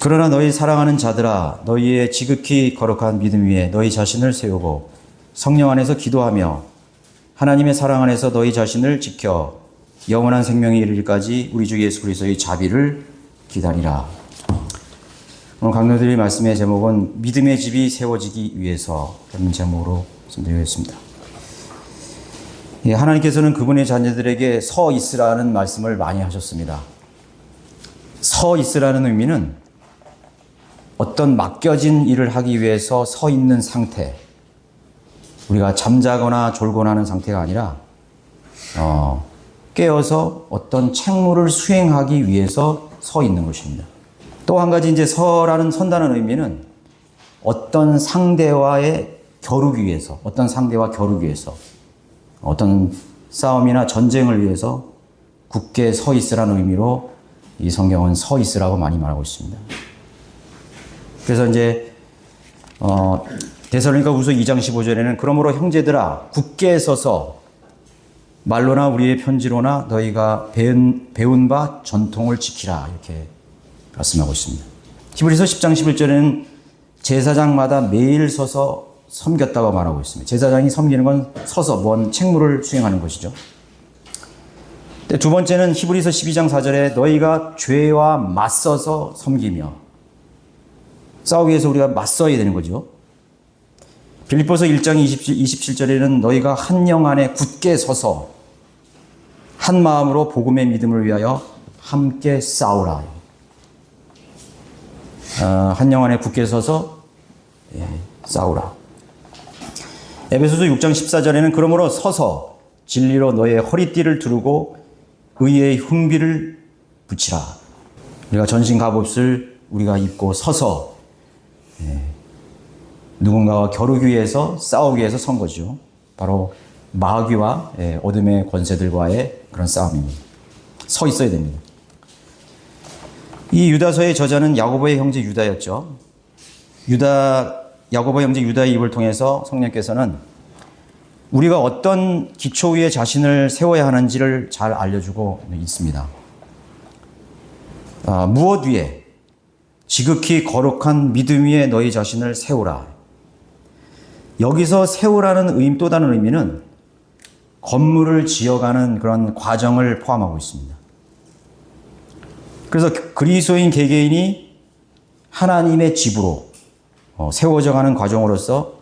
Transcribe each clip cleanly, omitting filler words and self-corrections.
그러나 너희 사랑하는 자들아, 너희의 지극히 거룩한 믿음 위에 너희 자신을 세우고 성령 안에서 기도하며 하나님의 사랑 안에서 너희 자신을 지켜 영원한 생명에 이르기까지 우리 주 예수 그리스도의 자비를 기다리라. 오늘 강로드릴 말씀의 제목은 믿음의 집이 세워지기 위해서라는 제목으로 말씀드리겠습니다. 하나님께서는 그분의 자녀들에게 서 있으라는 말씀을 많이 하셨습니다. 서 있으라는 의미는 어떤 맡겨진 일을 하기 위해서 서 있는 상태, 우리가 잠자거나 졸거나 하는 상태가 아니라 깨어서 어떤 책무를 수행하기 위해서 서 있는 것입니다. 또 한 가지 선다는 의미는 어떤 상대와의 겨루기 위해서, 어떤 상대와 겨루기 위해서, 어떤 싸움이나 전쟁을 위해서 굳게 서 있으라는 의미로 이 성경은 서 있으라고 많이 말하고 있습니다. 그래서 데살로니가후서 2장 15절에는 그러므로 형제들아 굳게 서서 말로나 우리의 편지로나 너희가 배운 바 전통을 지키라 이렇게 말씀하고 있습니다. 히브리서 10장 11절에는 제사장마다 매일 서서 섬겼다고 말하고 있습니다. 제사장이 섬기는 건 서서 뭔 책무를 수행하는 것이죠. 두 번째는 히브리서 12장 4절에 너희가 죄와 맞서서 섬기며 싸우기 위해서 우리가 맞서야 되는 거죠. 빌립보서 1장 27절에는 너희가 한 영 안에 굳게 서서 한 마음으로 복음의 믿음을 위하여 함께 싸우라. 한 영 안에 굳게 서서 싸우라. 에베소서 6장 14절에는 그러므로 서서 진리로 너의 허리띠를 두르고 의의 흉비를 붙이라. 우리가 전신 갑옷을 우리가 입고 서서 누군가와 겨루기 위해서 싸우기 위해서 선 거죠. 바로 마귀와 어둠의 권세들과의 그런 싸움입니다. 서 있어야 됩니다. 이 유다서의 저자는 야고보의 형제 유다였죠. 야고보 형제 유다의 입을 통해서 성령께서는 우리가 어떤 기초 위에 자신을 세워야 하는지를 잘 알려주고 있습니다. 무엇 위에? 지극히 거룩한 믿음 위에 너희 자신을 세우라. 여기서 세우라는 또 다른 의미는 건물을 지어가는 그런 과정을 포함하고 있습니다. 그래서 그리스도인 개개인이 하나님의 집으로 세워져 가는 과정으로서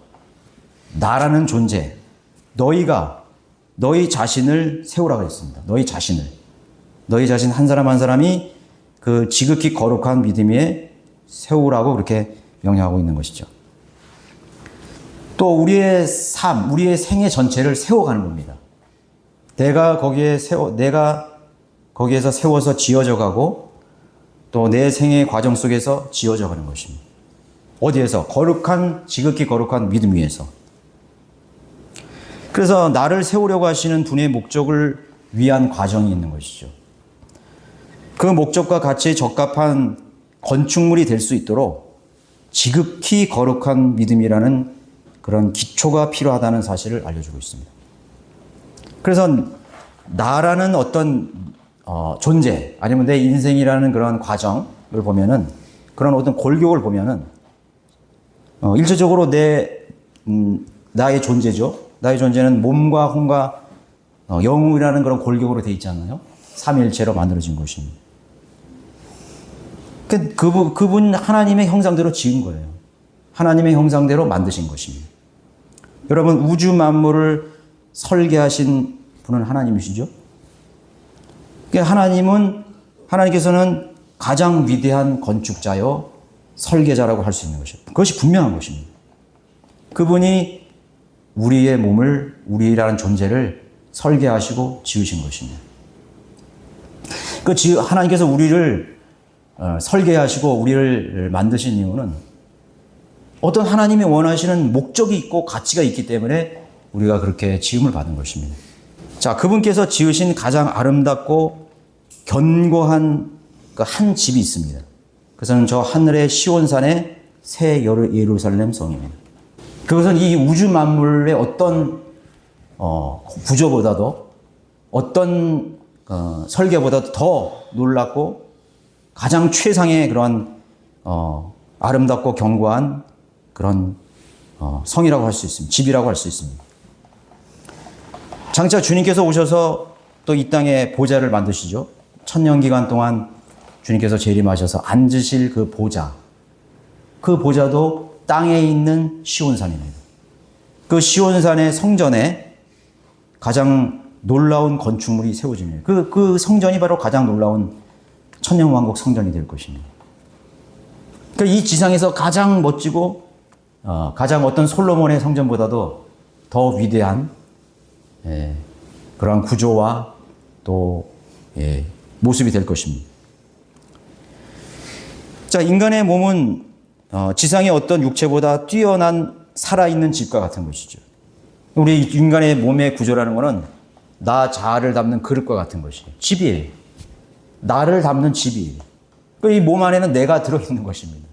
나라는 존재, 너희 자신을 세우라고 했습니다. 너희 자신 한 사람 한 사람이 그 지극히 거룩한 믿음 위에 세우라고 그렇게 명령하고 있는 것이죠. 또 우리의 삶, 우리의 생애 전체를 세워가는 겁니다. 내가 거기에서 세워서 지어져 가고 또 내 생애 과정 속에서 지어져 가는 것입니다. 어디에서? 지극히 거룩한 믿음 위에서. 그래서 나를 세우려고 하시는 분의 목적을 위한 과정이 있는 것이죠. 그 목적과 같이 적합한 건축물이 될 수 있도록 지극히 거룩한 믿음이라는 그런 기초가 필요하다는 사실을 알려주고 있습니다. 그래서 나라는 어떤 존재 아니면 내 인생이라는 그런 과정을 보면은 그런 어떤 골격을 보면은 일차적으로 나의 존재죠. 나의 존재는 몸과 혼과 영이라는 그런 골격으로 되어 있지 않나요? 삼위일체로 만들어진 것입니다. 그분 하나님의 형상대로 지은 거예요. 하나님의 형상대로 만드신 것입니다. 여러분, 우주 만물을 설계하신 분은 하나님이시죠? 하나님께서는 가장 위대한 건축자요, 설계자라고 할 수 있는 것입니다. 그것이 분명한 것입니다. 그분이 우리의 몸을, 우리라는 존재를 설계하시고 지으신 것입니다. 하나님께서 우리를 설계하시고 우리를 만드신 이유는 어떤 하나님이 원하시는 목적이 있고 가치가 있기 때문에 우리가 그렇게 지음을 받은 것입니다. 자, 그분께서 지으신 가장 아름답고 견고한 한 집이 있습니다. 그것은 저 하늘의 시온산의 새 예루살렘 성입니다. 그것은 이 우주 만물의 어떤 구조보다도 어떤 설계보다도 더 놀랍고 가장 최상의 그러한 아름답고 견고한 그런 성이라고 할 수 있습니다. 집이라고 할 수 있습니다. 장차 주님께서 오셔서 또 이 땅에 보좌를 만드시죠. 천년 기간 동안 주님께서 재림하셔서 앉으실 그 보좌. 그 보좌도 땅에 있는 시온산이네요. 그 시온산의 성전에 가장 놀라운 건축물이 세워지네요. 그 성전이 바로 가장 놀라운 천년왕국 성전이 될 것입니다. 그러니까 이 지상에서 가장 멋지고 가장 어떤 솔로몬의 성전보다도 더 위대한 그러한 구조와 또 모습이 될 것입니다. 자, 인간의 몸은 지상의 어떤 육체보다 뛰어난 살아있는 집과 같은 것이죠. 우리 인간의 몸의 구조라는 것은 나 자아를 담는 그릇과 같은 것이에요. 집이에요. 나를 담는 집이에요. 이 몸 안에는 내가 들어있는 것입니다.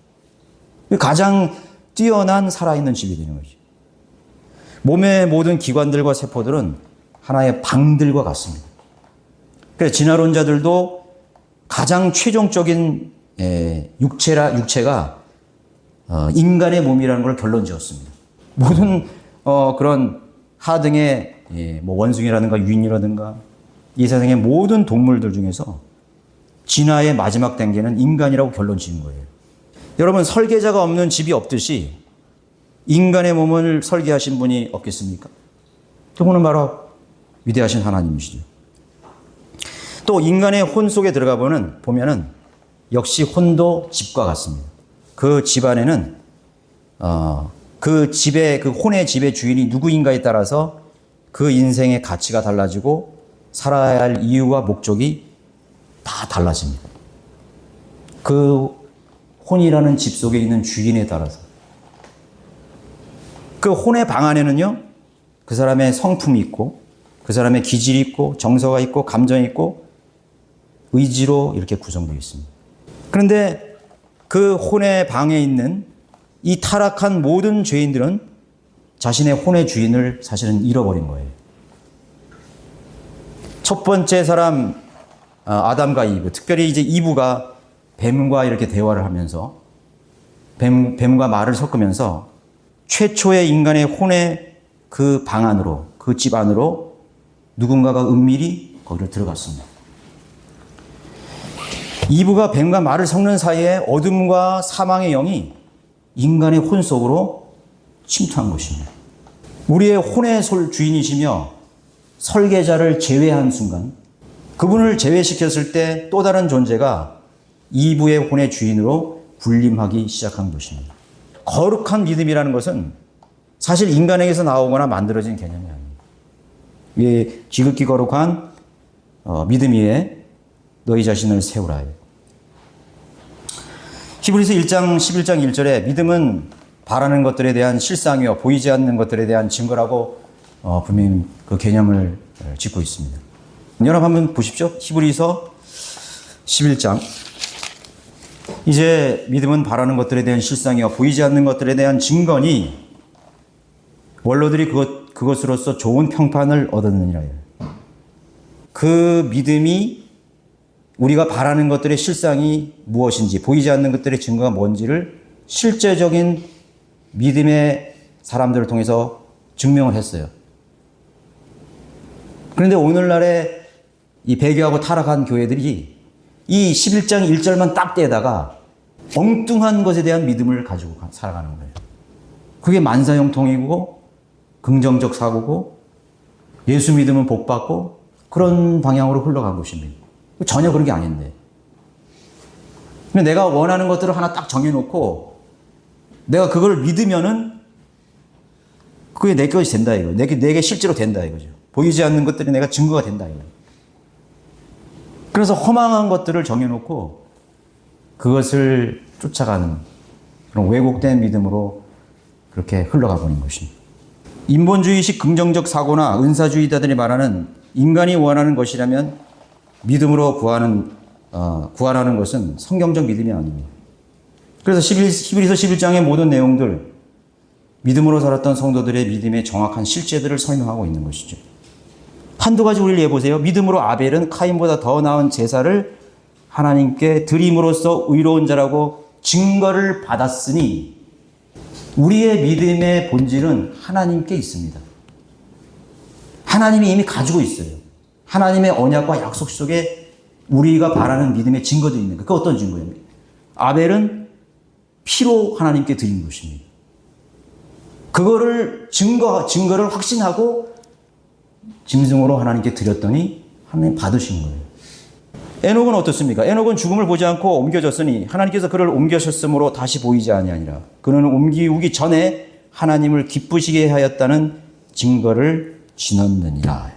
가장 뛰어난 살아있는 집이 되는 거죠. 몸의 모든 기관들과 세포들은 하나의 방들과 같습니다. 그래서 진화론자들도 가장 최종적인 육체가 인간의 몸이라는 걸 결론 지었습니다. 모든 그런 하등의 뭐 원숭이라든가 유인이라든가 이 세상의 모든 동물들 중에서 진화의 마지막 단계는 인간이라고 결론 지은 거예요. 여러분, 설계자가 없는 집이 없듯이 인간의 몸을 설계하신 분이 없겠습니까? 그분은 바로 위대하신 하나님이시죠. 또 인간의 혼 속에 들어가 보면은 역시 혼도 집과 같습니다. 그 집 안에는 그 혼의 집의 주인이 누구인가에 따라서 그 인생의 가치가 달라지고 살아야 할 이유와 목적이 다 달라집니다. 그 혼이라는 집 속에 있는 주인에 따라서. 그 혼의 방 안에는요, 그 사람의 성품이 있고, 그 사람의 기질이 있고, 정서가 있고, 감정이 있고, 의지로 이렇게 구성되어 있습니다. 그런데 그 혼의 방에 있는 이 타락한 모든 죄인들은 자신의 혼의 주인을 사실은 잃어버린 거예요. 첫 번째 사람, 아담과 이브, 특별히 이제 이브가 뱀과 이렇게 대화를 하면서 뱀과 말을 섞으면서 최초의 인간의 혼의 그 방 안으로, 그 집 안으로 누군가가 은밀히 거기를 들어갔습니다. 이브가 뱀과 말을 섞는 사이에 어둠과 사망의 영이 인간의 혼 속으로 침투한 것입니다. 우리의 혼의 주인이시며 설계자를 제외한 순간, 그분을 제외시켰을 때 또 다른 존재가 이브의 혼의 주인으로 군림하기 시작한 것입니다. 거룩한 믿음이라는 것은 사실 인간에게서 나오거나 만들어진 개념이 아닙니다. 이 지극히 거룩한 믿음 위에 너희 자신을 세우라. 히브리서 1장 11장 1절에 믿음은 바라는 것들에 대한 실상이요 보이지 않는 것들에 대한 증거라고 분명히 그 개념을 짚고 있습니다. 여러분 한번 보십시오. 히브리서 11장. 이제 믿음은 바라는 것들에 대한 실상이요 보이지 않는 것들에 대한 증거니 원로들이 그것으로서 좋은 평판을 얻었느니라. 그 믿음이 우리가 바라는 것들의 실상이 무엇인지, 보이지 않는 것들의 증거가 뭔지를 실제적인 믿음의 사람들을 통해서 증명을 했어요. 그런데 오늘날의 이 배교하고 타락한 교회들이 이 11장 1절만 딱 떼다가 엉뚱한 것에 대한 믿음을 가지고 살아가는 거예요. 그게 만사형통이고 긍정적 사고고 예수 믿으면 복받고 그런 방향으로 흘러간 것입니다. 전혀 그런 게 아닌데. 근데 내가 원하는 것들을 하나 딱 정해놓고 내가 그걸 믿으면은 그게 내 것이 된다 이거예요. 내게 실제로 된다 이거죠. 보이지 않는 것들이 내가 증거가 된다 이거예요. 그래서 허망한 것들을 정해놓고 그것을 쫓아가는 그런 왜곡된 믿음으로 그렇게 흘러가 버린 것입니다. 인본주의식 긍정적 사고나 은사주의자들이 말하는 인간이 원하는 것이라면 믿음으로 구하라는 것은 성경적 믿음이 아닙니다. 그래서 히브리서 11장의 모든 내용들, 믿음으로 살았던 성도들의 믿음의 정확한 실제들을 설명하고 있는 것이죠. 한두 가지 우리를 해보세요. 믿음으로 아벨은 카인보다 더 나은 제사를 하나님께 드림으로써 의로운 자라고 증거를 받았으니 우리의 믿음의 본질은 하나님께 있습니다. 하나님이 이미 가지고 있어요. 하나님의 언약과 약속 속에 우리가 바라는 믿음의 증거도 있는 거예요. 그 어떤 증거예요? 아벨은 피로 하나님께 드린 것입니다. 그거를 증거를 확신하고 짐승으로 하나님께 드렸더니 하나님 받으신 거예요. 에녹은 어떻습니까? 에녹은 죽음을 보지 않고 옮겨졌으니 하나님께서 그를 옮겨셨으므로 다시 보이지 아니하니라. 그는 옮기우기 전에 하나님을 기쁘시게 하였다는 증거를 지녔느니라.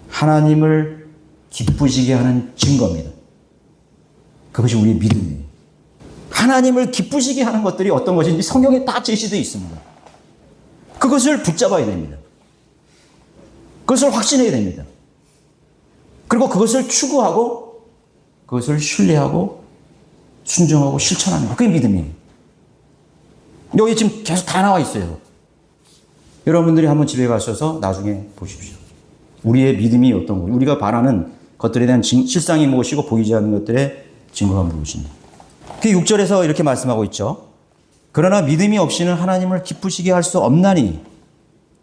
하나님을 기쁘시게 하는 증거입니다. 그것이 우리의 믿음이에요. 하나님을 기쁘시게 하는 것들이 어떤 것인지 성경에 다 제시되어 있습니다. 그것을 붙잡아야 됩니다. 그것을 확신해야 됩니다. 그리고 그것을 추구하고 그것을 신뢰하고 순종하고 실천하는 것. 그게 믿음이에요. 여기 지금 계속 다 나와 있어요. 여러분들이 한번 집에 가셔서 나중에 보십시오. 우리의 믿음이 어떤 거예요? 우리가 바라는 것들에 대한 실상이 무엇이고 보이지 않는 것들의 증거가 무엇인가. 그 6절에서 이렇게 말씀하고 있죠. 그러나 믿음이 없이는 하나님을 기쁘시게 할 수 없나니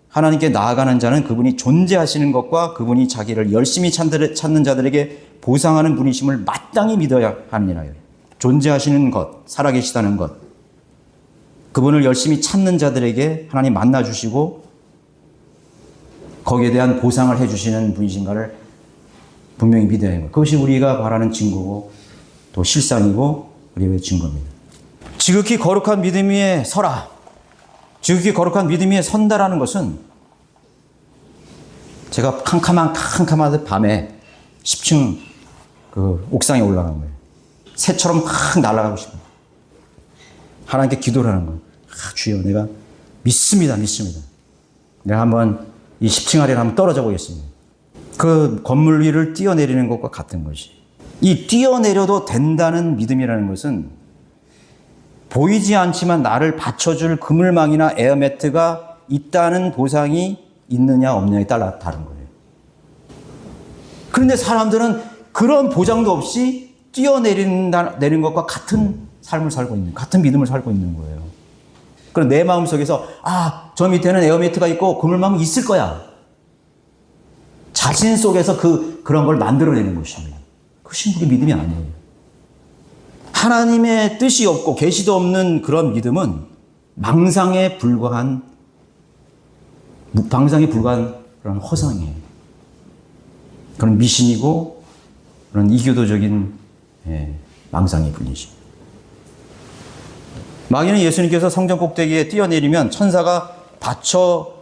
하나님께 나아가는 자는 그분이 존재하시는 것과 그분이 자기를 열심히 찾는 자들에게 보상하는 분이심을 마땅히 믿어야 하느니라. 존재하시는 것, 살아계시다는 것, 그분을 열심히 찾는 자들에게 하나님 만나주시고 거기에 대한 보상을 해주시는 분이신가를 분명히 믿어야 하는 것. 그것이 우리가 바라는 증거고 또 실상이고 우리의 증거입니다. 지극히 거룩한 믿음 위에 서라. 지극히 거룩한 믿음 위에 선다라는 것은 제가 캄캄한 밤에 10층 그 옥상에 올라간 거예요. 새처럼 막 날아가고 싶어요. 하나님께 기도를 하는 거예요. 주여, 내가 믿습니다. 내가 한번 이 10층 아래로 한번 떨어져 보겠습니다. 그 건물 위를 뛰어내리는 것과 같은 것이. 이 뛰어내려도 된다는 믿음이라는 것은 보이지 않지만 나를 받쳐줄 그물망이나 에어매트가 있다는 보상이 있느냐 없느냐에 따라 다른 거예요. 그런데 사람들은 그런 보장도 없이 뛰어내리는 것과 같은 삶을 살고 있는, 같은 믿음을 살고 있는 거예요. 그럼 내 마음속에서 저 밑에는 에어매트가 있고 그물망이 있을 거야. 자신 속에서 그런 걸 만들어내는 것입니다. 그것이 우리 믿음이 아니에요. 하나님의 뜻이 없고 계시도 없는 그런 믿음은 망상에 불과한 그런 허상이에요. 그런 미신이고 그런 이교도적인 망상에 불리죠. 마귀는 예수님께서 성전 꼭대기에 뛰어내리면 천사가 받쳐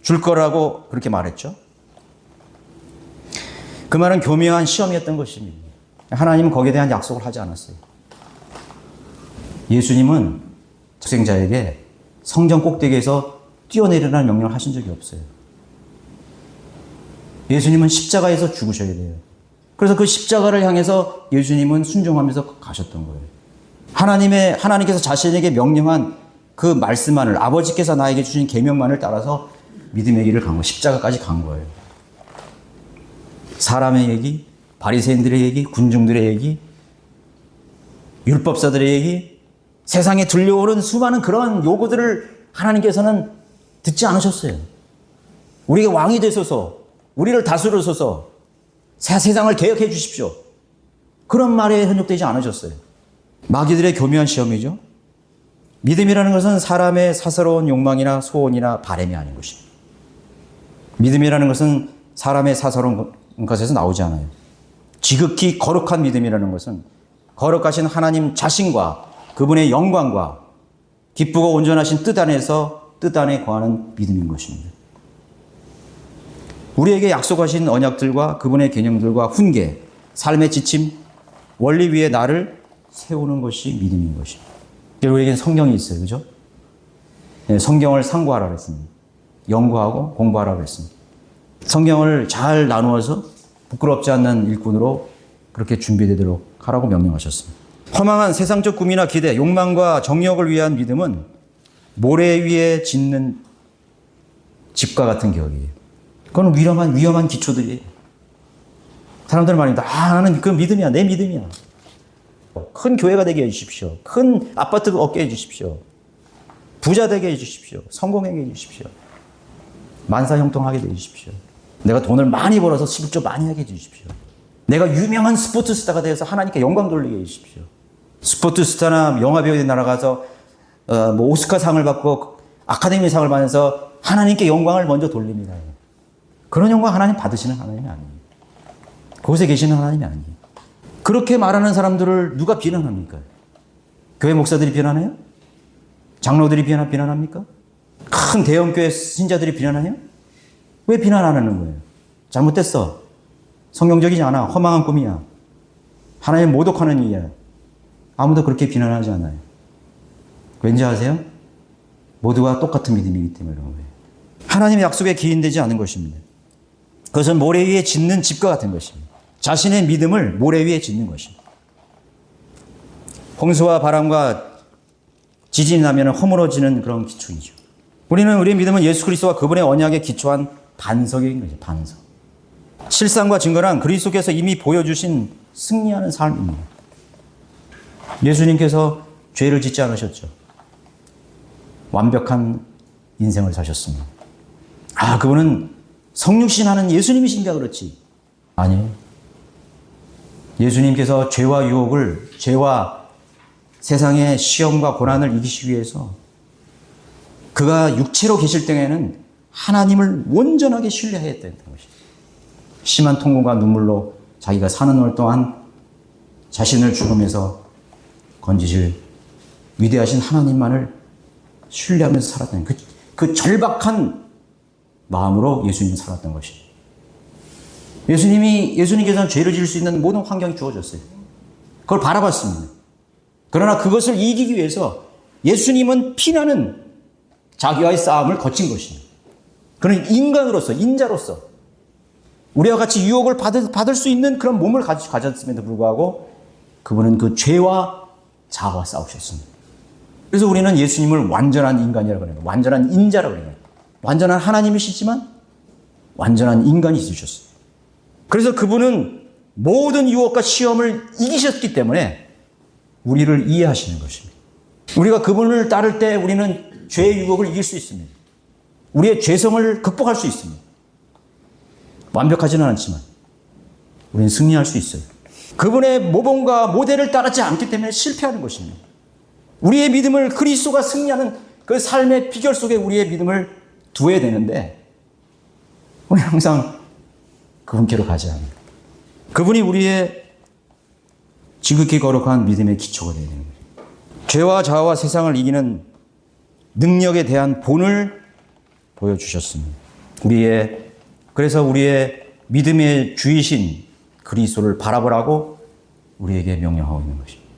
줄 거라고 그렇게 말했죠. 그 말은 교묘한 시험이었던 것입니다. 하나님은 거기에 대한 약속을 하지 않았어요. 예수님은 독생자에게 성전 꼭대기에서 뛰어내리라는 명령을 하신 적이 없어요. 예수님은 십자가에서 죽으셔야 돼요. 그래서 그 십자가를 향해서 예수님은 순종하면서 가셨던 거예요. 하나님께서 자신에게 명령한 그 말씀만을, 아버지께서 나에게 주신 계명만을 따라서 믿음의 길을 간 거예요. 십자가까지 간 거예요. 사람의 얘기, 바리새인들의 얘기, 군중들의 얘기, 율법사들의 얘기, 세상에 들려오는 수많은 그런 요구들을 하나님께서는 듣지 않으셨어요. 우리가 왕이 되소서, 우리를 다스려소서, 세상을 개혁해 주십시오. 그런 말에 현혹되지 않으셨어요. 마귀들의 교묘한 시험이죠. 믿음이라는 것은 사람의 사사로운 욕망이나 소원이나 바람이 아닌 것입니다. 믿음이라는 것은 사람의 사사로운 것에서 나오지 않아요. 지극히 거룩한 믿음이라는 것은 거룩하신 하나님 자신과 그분의 영광과 기쁘고 온전하신 뜻 안에 거하는 믿음인 것입니다. 우리에게 약속하신 언약들과 그분의 개념들과 훈계, 삶의 지침, 원리 위에 나를 세우는 것이 믿음인 것입니다. 우리에게는 성경이 있어요. 그죠? 네, 성경을 상고하라고 했습니다. 연구하고 공부하라고 했습니다. 성경을 잘 나누어서 부끄럽지 않는 일꾼으로 그렇게 준비되도록 하라고 명령하셨습니다. 허망한 세상적 꿈이나 기대, 욕망과 정욕을 위한 믿음은 모래 위에 짓는 집과 같은 격이에요. 그건 위험한 기초들이에요. 사람들 말입니다. 나는 그 믿음이야. 내 믿음이야. 큰 교회가 되게 해주십시오. 큰 아파트 얻게 해주십시오. 부자 되게 해주십시오. 성공하게 해주십시오. 만사형통하게 해주십시오. 내가 돈을 많이 벌어서 실조 많이 하게 해주십시오. 내가 유명한 스포츠 스타가 되어서 하나님께 영광 돌리게 해주십시오. 스포츠 스타나 영화배우에 날아가서 뭐 오스카상을 받고 아카데미상을 받아서 하나님께 영광을 먼저 돌립니다. 그런 영광 하나님 받으시는 하나님이 아니에요. 그곳에 계시는 하나님이 아니에요. 그렇게 말하는 사람들을 누가 비난합니까? 교회 목사들이 비난해요? 장로들이 비난합니까? 큰 대형교회 신자들이 비난해요? 왜 비난 안 하는 거예요? 잘못됐어. 성경적이지 않아. 허망한 꿈이야. 하나님 모독하는 일이야. 아무도 그렇게 비난하지 않아요. 왠지 아세요? 모두가 똑같은 믿음이기 때문에 그런 거예요. 하나님의 약속에 기인되지 않은 것입니다. 그것은 모래 위에 짓는 집과 같은 것입니다. 자신의 믿음을 모래 위에 짓는 것입니다. 홍수와 바람과 지진이 나면 허물어지는 그런 기초이죠. 우리는 우리의 믿음은 예수 그리스도와 그분의 언약에 기초한 반석인 거죠. 반석. 실상과 증거란 그리스도께서 이미 보여주신 승리하는 삶입니다. 예수님께서 죄를 짓지 않으셨죠. 완벽한 인생을 사셨습니다. 아, 그분은 성육신하는 예수님이신가 그렇지? 아니에요. 예수님께서 죄와 유혹을, 죄와 세상의 시험과 고난을 이기시기 위해서 그가 육체로 계실 때에는 하나님을 온전하게 신뢰해야 된다는 것입니다. 심한 통곡과 눈물로 자기가 사는 날 동안 자신을 죽음에서 건지실 위대하신 하나님만을 신뢰하면서 살았다는 그 절박한 마음으로 예수님은 살았던 것입니다. 예수님께서는 죄를 지을 수 있는 모든 환경이 주어졌어요. 그걸 바라봤습니다. 그러나 그것을 이기기 위해서 예수님은 피나는 자기와의 싸움을 거친 것입니다. 그는 인간으로서, 인자로서 우리와 같이 유혹을 받을 수 있는 그런 몸을 가졌음에도 불구하고 그분은 그 죄와 자아와 싸우셨습니다. 그래서 우리는 예수님을 완전한 인간이라고 해요. 완전한 인자라고 해요. 완전한 하나님이시지만 완전한 인간이 있으셨어요. 그래서 그분은 모든 유혹과 시험을 이기셨기 때문에 우리를 이해하시는 것입니다. 우리가 그분을 따를 때 우리는 죄의 유혹을 이길 수 있습니다. 우리의 죄성을 극복할 수 있습니다. 완벽하지는 않지만 우리는 승리할 수 있어요. 그분의 모범과 모델을 따르지 않기 때문에 실패하는 것입니다. 우리의 믿음을 그리스도가 승리하는 그 삶의 비결 속에 우리의 믿음을 두어야 되는데 우리 항상 그분께로 가지 않습니다. 그분이 우리의 지극히 거룩한 믿음의 기초가 되어야 되는 거예요. 죄와 자아와 세상을 이기는 능력에 대한 본을 보여주셨습니다. 그래서 우리의 믿음의 주이신 그리스도를 바라보라고 우리에게 명령하고 있는 것입니다.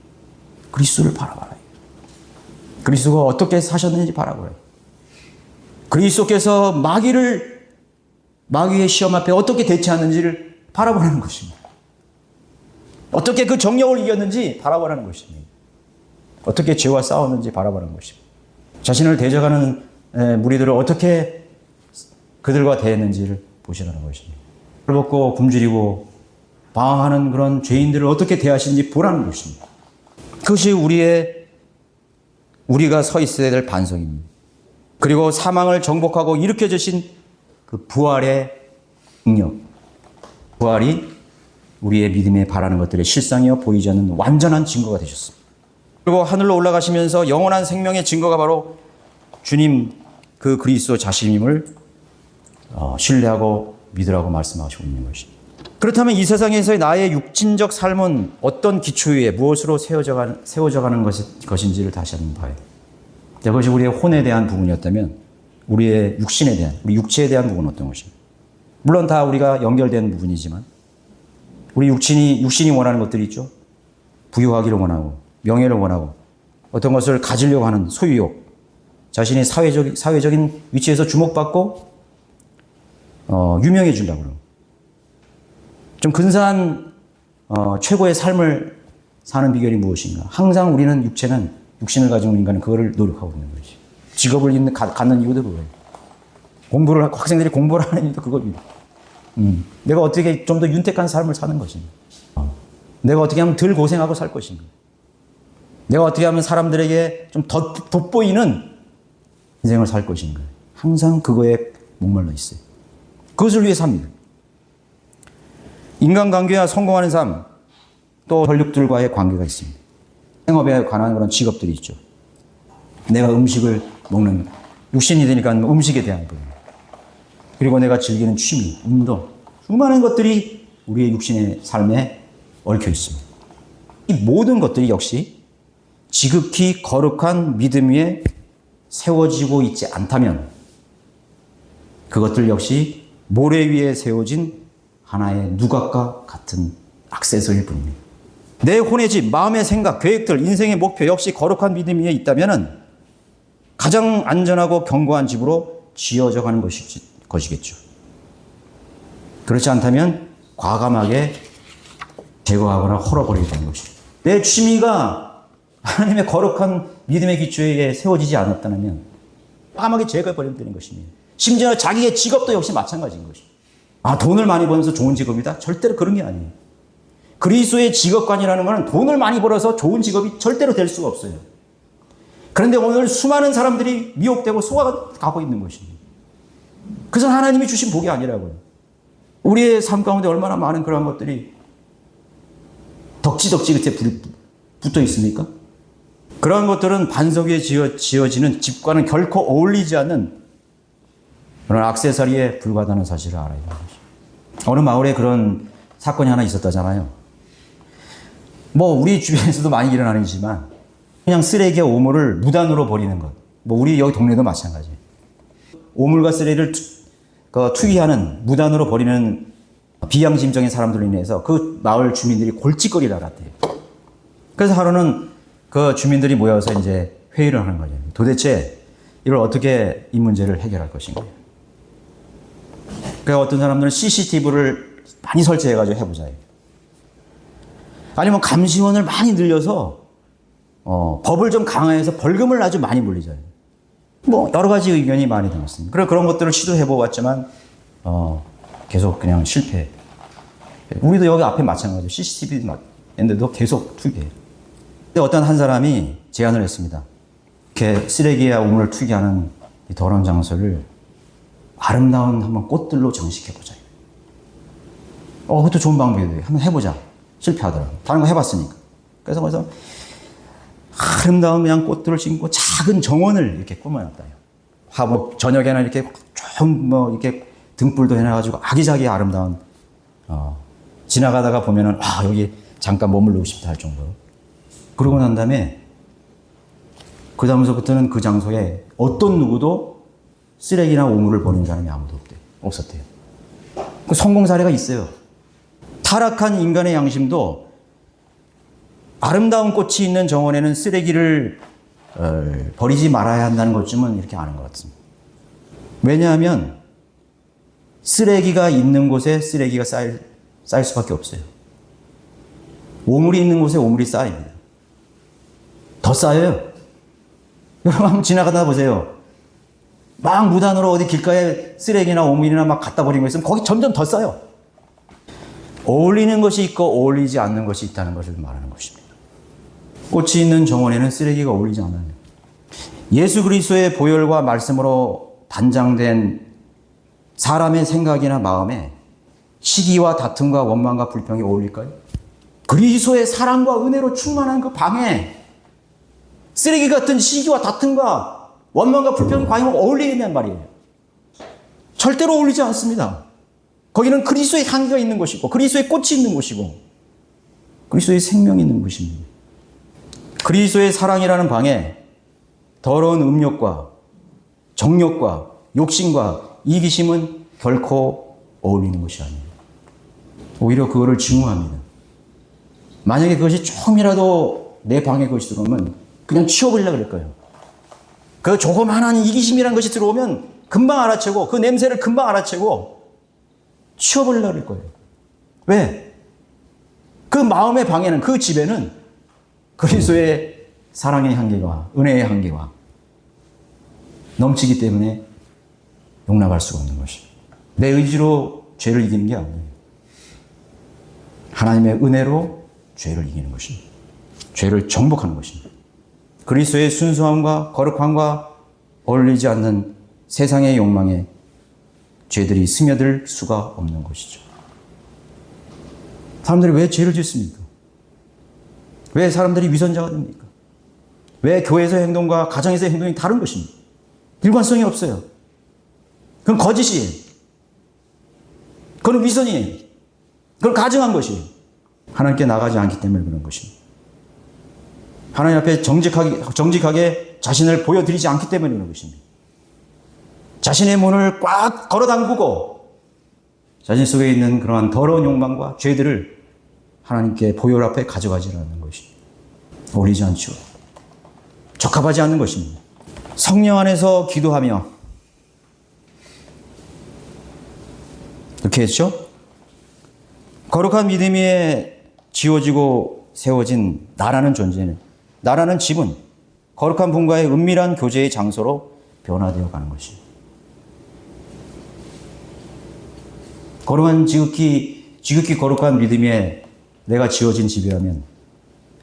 그리스도를 바라봐라. 그리스도가 어떻게 사셨는지 바라보라. 그리스도께서 마귀의 시험 앞에 어떻게 대처하는지를 바라보라는 것입니다. 어떻게 그 정력을 이겼는지 바라보라는 것입니다. 어떻게 죄와 싸웠는지 바라보라는 것입니다. 자신을 대적하는 무리들을 어떻게 그들과 대했는지를 보시라는 것입니다. 벌벗고 굶주리고 방황하는 그런 죄인들을 어떻게 대하시는지 보라는 것입니다. 그것이 우리가 서 있어야 될 반석입니다. 그리고 사망을 정복하고 일으켜 주신 그 부활의 능력, 부활이 우리의 믿음에 바라는 것들의 실상이어 보이지 않는 완전한 증거가 되셨습니다. 그리고 하늘로 올라가시면서 영원한 생명의 증거가 바로 주님 그 그리스도 자신임을 신뢰하고 믿으라고 말씀하시고 있는 것입니다. 그렇다면 이 세상에서의 나의 육신적 삶은 어떤 기초 위에 무엇으로 세워져가는 것인지를 다시 한번 봐야 돼요. 그것이 우리의 혼에 대한 부분이었다면 우리의 육신에 대한, 우리 육체에 대한 부분은 어떤 것입니까? 물론 다 우리가 연결되는 부분이지만 우리 육신이 원하는 것들이 있죠. 부유하기를 원하고 명예를 원하고 어떤 것을 가지려고 하는 소유욕, 자신이 사회적인 위치에서 주목받고 유명해지려고 그러고 좀 근사한 최고의 삶을 사는 비결이 무엇인가? 항상 우리는 육신을 가진 인간은 그거를 노력하고 있는 거지. 직업을 갖는 이유도 그거예요. 학생들이 공부를 하는 이유도 그겁니다. 내가 어떻게 좀 더 윤택한 삶을 사는 것인가? 내가 어떻게 하면 덜 고생하고 살 것인가? 내가 어떻게 하면 사람들에게 좀 더 돋보이는 인생을 살 것인가. 항상 그거에 목말라 있어요. 그것을 위해 삽니다. 인간관계와 성공하는 삶, 또 혈육들과의 관계가 있습니다. 생업에 관한 그런 직업들이 있죠. 내가 음식을 먹는, 육신이 되니까 음식에 대한 거. 그리고 내가 즐기는 취미, 운동, 수많은 것들이 우리의 육신의 삶에 얽혀 있습니다. 이 모든 것들이 역시 지극히 거룩한 믿음 위에 세워지고 있지 않다면 그것들 역시 모래 위에 세워진 하나의 누각과 같은 액세서리일 뿐입니다. 내 혼의 집, 마음의 생각, 계획들, 인생의 목표 역시 거룩한 믿음 위에 있다면 가장 안전하고 견고한 집으로 지어져 가는 것이겠죠. 그렇지 않다면 과감하게 제거하거나 헐어버리게 되는 것이죠. 내 취미가 하나님의 거룩한 믿음의 기초에 세워지지 않았다면 과감하게 제거해버리면 되는 것입니다. 심지어 자기의 직업도 역시 마찬가지인 것이죠. 아, 돈을 많이 벌면서 좋은 직업이다? 절대로 그런 게 아니에요. 그리스도의 직업관이라는 것은 돈을 많이 벌어서 좋은 직업이 절대로 될 수가 없어요. 그런데 오늘 수많은 사람들이 미혹되고 속아가고 있는 것입니다. 그것은 하나님이 주신 복이 아니라고요. 우리의 삶 가운데 얼마나 많은 그런 것들이 덕지덕지 끝에 붙어 있습니까? 그러한 것들은 반석 위에 지어지는 집과는 결코 어울리지 않는 그런 액세서리에 불과하다는 사실을 알아야 되는 것이죠. 어느 마을에 그런 사건이 하나 있었다잖아요. 우리 주변에서도 많이 일어나는 일이지만 그냥 쓰레기와 오물을 무단으로 버리는 것. 우리 여기 동네도 마찬가지예요. 오물과 쓰레기를 투기하는, 무단으로 버리는 비양심적인 사람들로 인해서 그 마을 주민들이 골칫거리를 알았대요. 그래서 하루는 그 주민들이 모여서 이제 회의를 하는 거죠. 도대체 이걸 어떻게 이 문제를 해결할 것인가. 그래서 어떤 사람들은 CCTV를 많이 설치해가지고 해보자. 아니면 감시원을 많이 늘려서 법을 좀 강화해서 벌금을 아주 많이 물리자. 여러 가지 의견이 많이 나왔습니다. 그래서 그런 것들을 시도해보았지만 계속 그냥 실패. 우리도 여기 앞에 마찬가지예요. CCTV 있는데도 계속 투기해요. 어떤 한 사람이 제안을 했습니다. 이렇게 쓰레기와 우물을 투기하는 이 더러운 장소를 아름다운 한번 꽃들로 장식해보자. 그것도 좋은 방법이에요. 한번 해보자. 실패하더라고요. 다른 거 해봤으니까. 그래서 아름다운 그냥 꽃들을 심고 작은 정원을 이렇게 꾸며놨다. 화목 저녁에는 이렇게 좀 이렇게 등불도 해놔가지고 아기자기 아름다운 지나가다가 보면은 여기 잠깐 머물르고 싶다 할 정도로. 그러고 난 다음에 그 다음서부터는 그 장소에 어떤 누구도 쓰레기나 오물을 버리는 사람이 아무도 없었대요. 그 성공 사례가 있어요. 타락한 인간의 양심도 아름다운 꽃이 있는 정원에는 쓰레기를 버리지 말아야 한다는 것쯤은 이렇게 아는 것 같습니다. 왜냐하면 쓰레기가 있는 곳에 쓰레기가 쌓일 수밖에 없어요. 오물이 있는 곳에 오물이 쌓입니다. 더 쌓여요. 여러분 한번 지나가다 보세요. 막 무단으로 어디 길가에 쓰레기나 오물이나 막 갖다 버리는 거 있으면 거기 점점 더 쌓여. 어울리는 것이 있고 어울리지 않는 것이 있다는 것을 말하는 것입니다. 꽃이 있는 정원에는 쓰레기가 어울리지 않아요. 예수 그리스도의 보혈과 말씀으로 단장된 사람의 생각이나 마음에 시기와 다툼과 원망과 불평이 어울릴까요? 그리스도의 사랑과 은혜로 충만한 그 방에 쓰레기 같은 시기와 다툼과 원망과 불평이 과연 어울리겠냐는 말이에요. 절대로 어울리지 않습니다. 거기는 그리스도의 향기가 있는 곳이고 그리스도의 꽃이 있는 곳이고 그리스도의 생명이 있는 곳입니다. 그리스도의 사랑이라는 방에 더러운 음욕과 정욕과 욕심과 이기심은 결코 어울리는 것이 아니에요. 오히려 그거를 증오합니다. 만약에 그것이 조금이라도 내 방에 그것이 들어오면 그냥 치워버리려고 그럴 거예요. 그 조그마한 이기심이라는 것이 들어오면 금방 알아채고 그 냄새를 금방 알아채고 치워버리려고 그럴 거예요. 왜? 그 마음의 방에는, 그 집에는 그리스도의 사랑의 향기와 은혜의 향기와 넘치기 때문에 용납할 수가 없는 것입니다. 내 의지로 죄를 이기는 게 아니에요. 하나님의 은혜로 죄를 이기는 것입니다. 죄를 정복하는 것입니다. 그리스도의 순수함과 거룩함과 어울리지 않는 세상의 욕망에 죄들이 스며들 수가 없는 것이죠. 사람들이 왜 죄를 짓습니까? 왜 사람들이 위선자가 됩니까? 왜 교회에서의 행동과 가정에서의 행동이 다른 것입니까? 일관성이 없어요. 그건 거짓이에요. 그건 위선이에요. 그건 가증한 것이에요. 하나님께 나가지 않기 때문에 그런 것입니다. 하나님 앞에 정직하게 자신을 보여드리지 않기 때문에 그런 것입니다. 자신의 문을 꽉 걸어 잠그고 자신 속에 있는 그러한 더러운 욕망과 죄들을 하나님께 보혈 앞에 가져가지 않는 것입니다. 어울리지 않죠. 적합하지 않는 것입니다. 성령 안에서 기도하며 이렇게 했죠. 거룩한 믿음 위에 지어지고 세워진 나라는 존재는, 나라는 집은 거룩한 분과의 은밀한 교제의 장소로 변화되어 가는 것입니다. 거룩한 지극히 거룩한 믿음 위에 내가 지어진 집이라면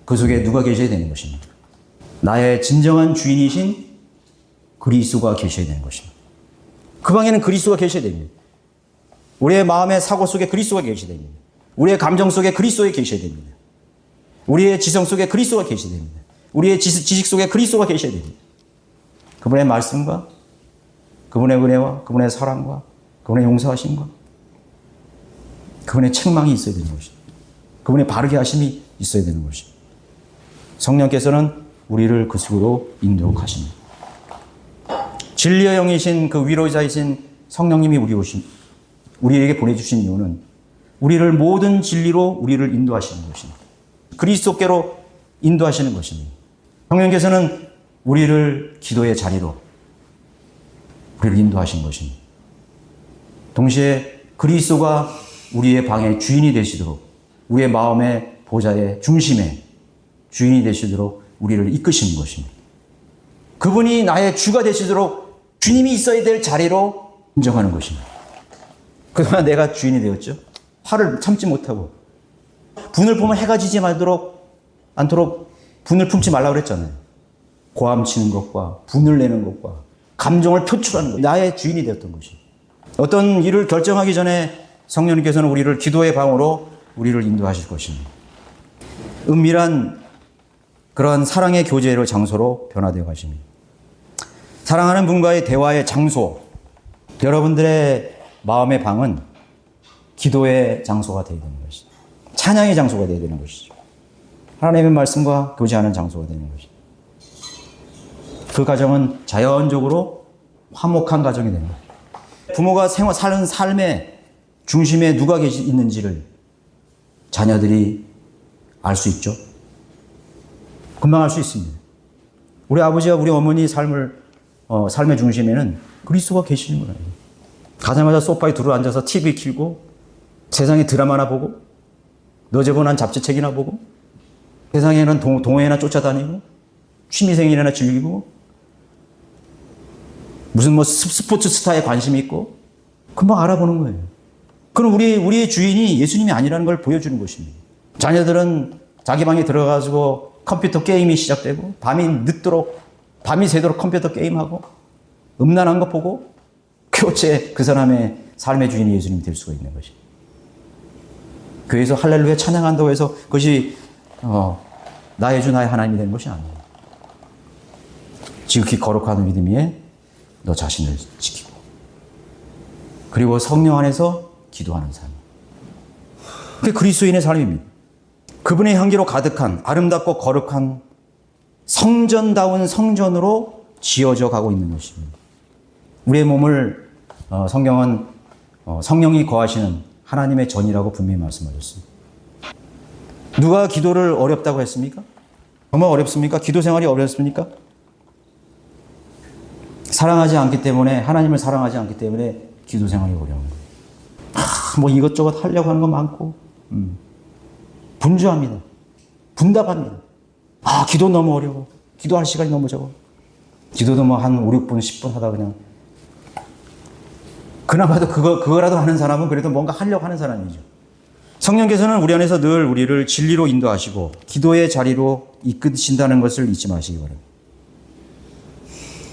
그 속에 누가 계셔야 되는 것입니다. 나의 진정한 주인이신 그리스도가 계셔야 되는 것입니다. 그 방에는 그리스도가 계셔야 됩니다. 우리의 마음의 사고 속에 그리스도가 계셔야 됩니다. 우리의 감정 속에 그리스도가 계셔야 됩니다. 우리의 지성 속에 그리스도가 계셔야 됩니다. 우리의 지식 속에 그리스도가 계셔야 됩니다. 그분의 말씀과 그분의 은혜와 그분의 사랑과 그분의 용서하심과 그분의 책망이 있어야 되는 것입니다. 그분의 바르게 하심이 있어야 되는 것입니다. 성령께서는 우리를 그 속으로 인도하십니다. 진리의 영이신 그 위로자이신 성령님이 우리에게 보내주신 이유는 우리를 모든 진리로 우리를 인도하시는 것입니다. 그리스도께로 인도하시는 것입니다. 성령께서는 우리를 기도의 자리로 우리를 인도하신 것입니다. 동시에 그리스도가 우리의 방의 주인이 되시도록, 우리의 마음의 보좌의 중심에 주인이 되시도록 우리를 이끄시는 것입니다. 그분이 나의 주가 되시도록 주님이 있어야 될 자리로 인정하는 것입니다. 그동안 내가 주인이 되었죠. 화를 참지 못하고 분을 품으면 해가 지지 않도록 분을 품지 말라고 그랬잖아요. 고함치는 것과 분을 내는 것과 감정을 표출하는 것, 나의 주인이 되었던 것입니다. 어떤 일을 결정하기 전에 성령님께서는 우리를 기도의 방으로 우리를 인도하실 것입니다. 은밀한 그러한 사랑의 교제의 장소로 변화되어 가십니다. 사랑하는 분과의 대화의 장소, 여러분들의 마음의 방은 기도의 장소가 되어야 되는 것이죠. 찬양의 장소가 되어야 되는 것이죠. 하나님의 말씀과 교제하는 장소가 되는 것이죠. 그 가정은 자연적으로 화목한 가정이 되는 거예요. 부모가 사는 삶의 중심에 누가 있는지를 자녀들이 알 수 있죠. 금방 알 수 있습니다. 우리 아버지와 우리 어머니 삶의 중심에는 그리스도가 계시는 거예요. 가자마자 소파에 두루 앉아서 TV 켜고 세상에 드라마나 보고 너제보난 잡지책이나 보고 세상에는 동호회나 쫓아다니고 취미생활이나 즐기고 무슨 스포츠 스타에 관심이 있고 금방 알아보는 거예요. 그럼 우리의 주인이 예수님이 아니라는 걸 보여주는 것입니다. 자녀들은 자기 방에 들어가지고 컴퓨터 게임이 시작되고 밤이 새도록 컴퓨터 게임하고 음란한 거 보고 교체 그 사람의 삶의 주인이 예수님이 될 수가 있는 것입니다. 교회에서 할렐루야 찬양한다고 해서 그것이 나의 주 나의 하나님이 되는 것이 아니에요. 지극히 거룩한 믿음 위에 너 자신을 지키고 그리고 성령 안에서 기도하는 삶. 그게 그리스도인의 삶입니다. 그분의 향기로 가득한 아름답고 거룩한 성전다운 성전으로 지어져 가고 있는 것입니다. 우리의 몸을 성경은 성령이 거하시는 하나님의 전이라고 분명히 말씀하셨습니다. 누가 기도를 어렵다고 했습니까? 정말 어렵습니까? 기도 생활이 어렵습니까? 사랑하지 않기 때문에, 하나님을 사랑하지 않기 때문에 기도 생활이 어려운 거예요. 이것저것 하려고 하는 거 많고 분주합니다. 분답합니다. 기도 너무 어려워. 기도할 시간이 너무 적어. 기도도 한 5, 6분, 10분 하다 그냥. 그나마도 그거라도 하는 사람은 그래도 뭔가 하려고 하는 사람이죠. 성령께서는 우리 안에서 늘 우리를 진리로 인도하시고 기도의 자리로 이끄신다는 것을 잊지 마시기 바랍니다.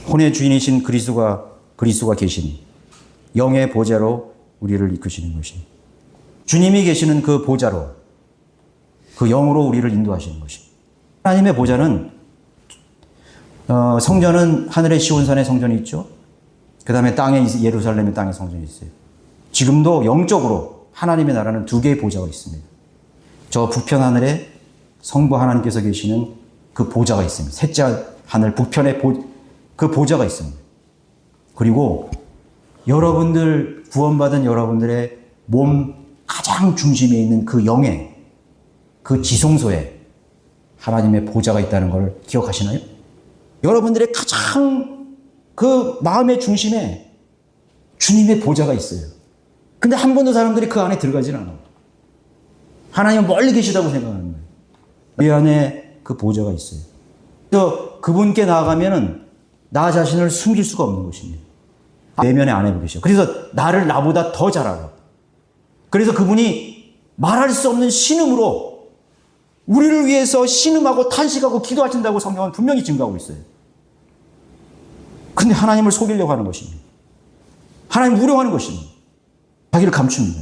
혼의 주인이신 그리스도가 계신 영의 보좌로 우리를 이끄시는 것입니다. 주님이 계시는 그 보좌로, 그 영으로 우리를 인도하시는 것입니다. 하나님의 보좌는 성전은 하늘의 시온산의 성전이 있죠. 그 다음에 예루살렘의 땅의 성전이 있어요. 지금도 영적으로 하나님의 나라는 두 개의 보좌가 있습니다. 저 북편 하늘에 성부 하나님께서 계시는 그 보좌가 있습니다. 셋째 하늘 북편에 그 보좌가 있습니다. 그리고 여러분들, 구원받은 여러분들의 몸 가장 중심에 있는 그 영의 그 지성소에 하나님의 보좌가 있다는 걸 기억하시나요? 여러분들의 가장 그 마음의 중심에 주님의 보좌가 있어요. 근데 한 번도 사람들이 그 안에 들어가진 않아. 하나님은 멀리 계시다고 생각하는 거예요. 내 안에 그 보좌가 있어요. 그래서 그분께 나아가면은 나 자신을 숨길 수가 없는 것입니다. 내면에 안에 계셔. 그래서 나를 나보다 더 잘 알아. 그래서 그분이 말할 수 없는 신음으로 우리를 위해서 신음하고 탄식하고 기도하신다고 성경은 분명히 증거하고 있어요. 근데 하나님을 속이려고 하는 것입니다. 하나님 우려하는 것입니다. 자기를 감춥니다.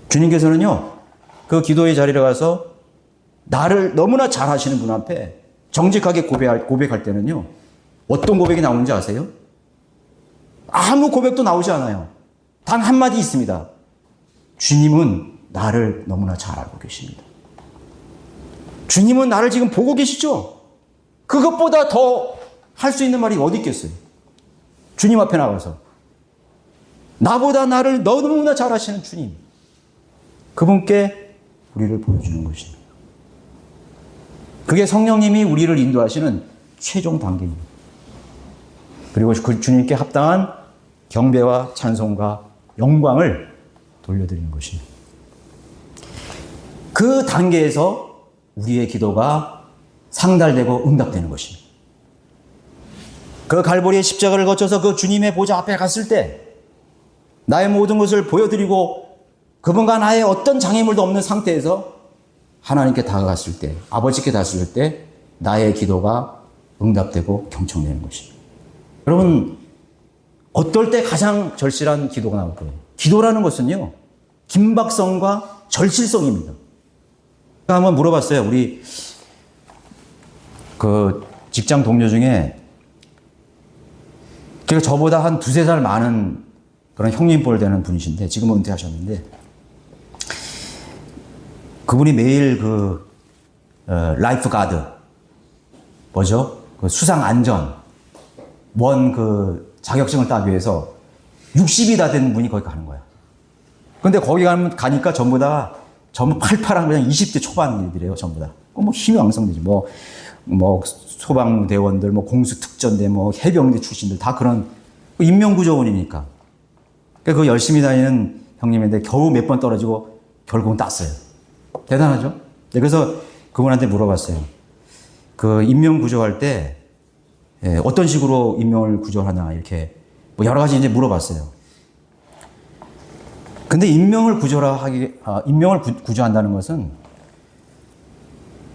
주님께서는요, 그 기도의 자리에 가서 나를 너무나 잘 아시는 분 앞에 정직하게 고백할 때는요, 어떤 고백이 나오는지 아세요? 아무 고백도 나오지 않아요. 단 한마디 있습니다. 주님은 나를 너무나 잘 알고 계십니다. 주님은 나를 지금 보고 계시죠? 그것보다 더 할 수 있는 말이 어디 있겠어요? 주님 앞에 나가서 나보다 나를 너무나 잘 아시는 주님, 그분께 우리를 보여주는 것입니다. 그게 성령님이 우리를 인도하시는 최종 단계입니다. 그리고 그 주님께 합당한 경배와 찬송과 영광을 돌려드리는 것입니다. 그 단계에서 우리의 기도가 상달되고 응답되는 것입니다. 그 갈보리의 십자가를 거쳐서 그 주님의 보좌 앞에 갔을 때 나의 모든 것을 보여드리고 그분과 나의 어떤 장애물도 없는 상태에서 하나님께 다가갔을 때, 아버지께 닿았을 때 나의 기도가 응답되고 경청되는 것입니다. 여러분, 어떨 때 가장 절실한 기도가 나올 거예요? 기도라는 것은요, 긴박성과 절실성입니다. 제가 한번 물어봤어요. 우리 그 직장 동료 중에 제가 저보다 한 두세 살 많은 그런 형님뻘 되는 분이신데, 지금은 은퇴하셨는데, 그분이 매일 라이프 가드, 뭐죠? 그 수상 안전, 자격증을 따기 위해서 60이 다 된 분이 거기 가는 거야. 근데 거기 가니까 전부 팔팔한 그냥 20대 초반이래요, 전부 다. 뭐 힘이 왕성되지. 소방대원들, 공수특전대, 해병대 출신들 다 그런 인명구조원이니까. 그 열심히 다니는 형님인데 겨우 몇 번 떨어지고 결국은 땄어요. 대단하죠? 그래서 그분한테 물어봤어요. 그 인명구조할 때 어떤 식으로 인명을 구조하나 이렇게 여러 가지 이제 물어봤어요. 근데 인명을 구조한다는 것은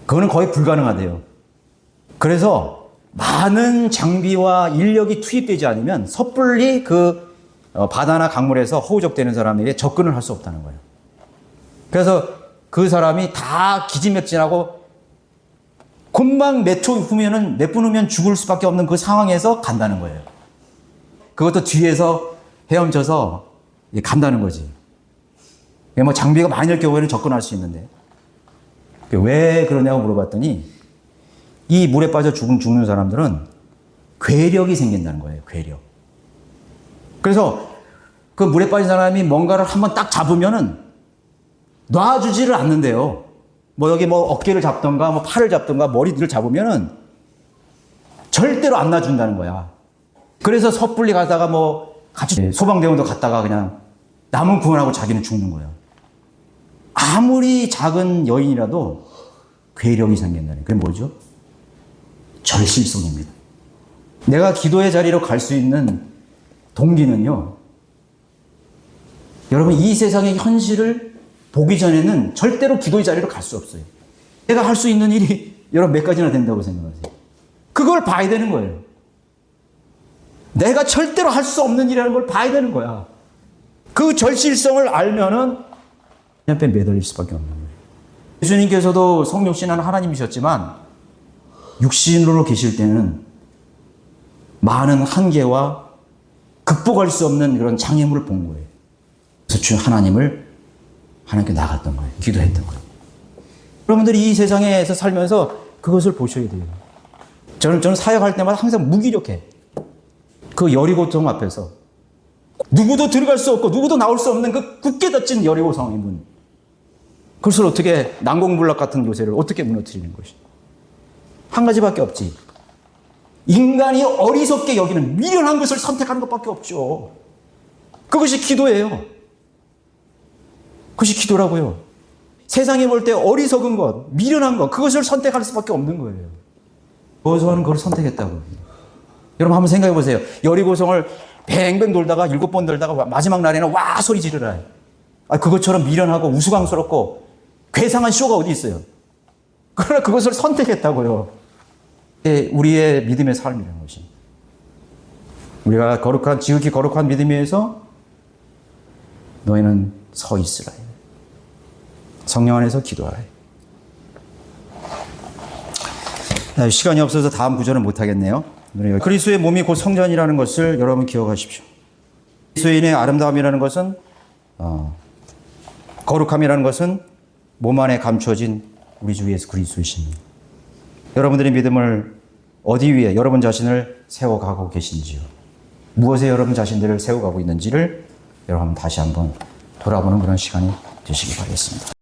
그거는 거의 불가능하대요. 그래서 많은 장비와 인력이 투입되지 않으면 섣불리 바다나 강물에서 허우적대는 사람에게 접근을 할 수 없다는 거예요. 그래서 그 사람이 다 기진맥진하고 금방 몇 분 후면 죽을 수밖에 없는 그 상황에서 간다는 거예요. 그것도 뒤에서 헤엄쳐서 간다는 거지. 장비가 많이 될 경우에는 접근할 수 있는데. 왜 그러냐고 물어봤더니 이 물에 빠져 죽는 사람들은 괴력이 생긴다는 거예요. 괴력. 그래서 그 물에 빠진 사람이 뭔가를 한번 딱 잡으면은 놔주지를 않는데요. 여기 어깨를 잡던가, 팔을 잡던가, 머리를 잡으면은 절대로 안 놔준다는 거야. 그래서 섣불리 가다가 같이 소방대원도 갔다가 그냥 남은 구원하고 자기는 죽는 거야. 아무리 작은 여인이라도 괴력이 생긴다는. 그게 뭐죠? 절실성입니다. 내가 기도의 자리로 갈 수 있는 동기는요, 여러분, 이 세상의 현실을 보기 전에는 절대로 기도의 자리로 갈 수 없어요. 내가 할 수 있는 일이 여러분 몇 가지나 된다고 생각하세요? 그걸 봐야 되는 거예요. 내가 절대로 할 수 없는 일이라는 걸 봐야 되는 거야. 그 절실성을 알면은 옆에 매달릴 수밖에 없는 거예요. 예수님께서도 성육신한 하나님이셨지만 육신으로 계실 때는 많은 한계와 극복할 수 없는 그런 장애물을 본 거예요. 그래서 주 하나님께 나갔던 거예요. 기도했던 거예요. 여러분들이 이 세상에서 살면서 그것을 보셔야 돼요. 저는 사역할 때마다 항상 무기력해. 그 여리고성 앞에서 누구도 들어갈 수 없고 누구도 나올 수 없는 그 굳게 닫힌 여리고성의 문. 그것을 어떻게 난공불락 같은 요새를 어떻게 무너뜨리는 것이? 한 가지밖에 없지. 인간이 어리석게 여기는 미련한 것을 선택하는 것밖에 없죠. 그것이 기도예요. 그것이 기도라고요. 세상이 볼 때 어리석은 것, 미련한 것, 그것을 선택할 수밖에 없는 거예요. 여호수아는 그걸 선택했다고. 여러분 한번 생각해 보세요. 여리고성을 뱅뱅 돌다가 7번 돌다가 마지막 날에는 와 소리 지르라. 그것처럼 미련하고 우스꽝스럽고 괴상한 쇼가 어디 있어요. 그러나 그것을 선택했다고요. 우리의 믿음의 삶이라는 것이. 우리가 지극히 거룩한 믿음 위에서 너희는 서 있으라. 성령 안에서 기도하라. 시간이 없어서 다음 구절은 못하겠네요. 그리스도의 몸이 곧 성전이라는 것을 여러분 기억하십시오. 그리스도인의 아름다움이라는 것은 거룩함이라는 것은 몸 안에 감춰진 우리 주 예수 그리스도이십니다. 여러분들의 믿음을 어디 위에 여러분 자신을 세워가고 계신지요? 무엇에 여러분 자신들을 세워가고 있는지를 여러분 다시 한번 돌아보는 그런 시간이 되시기 바라겠습니다.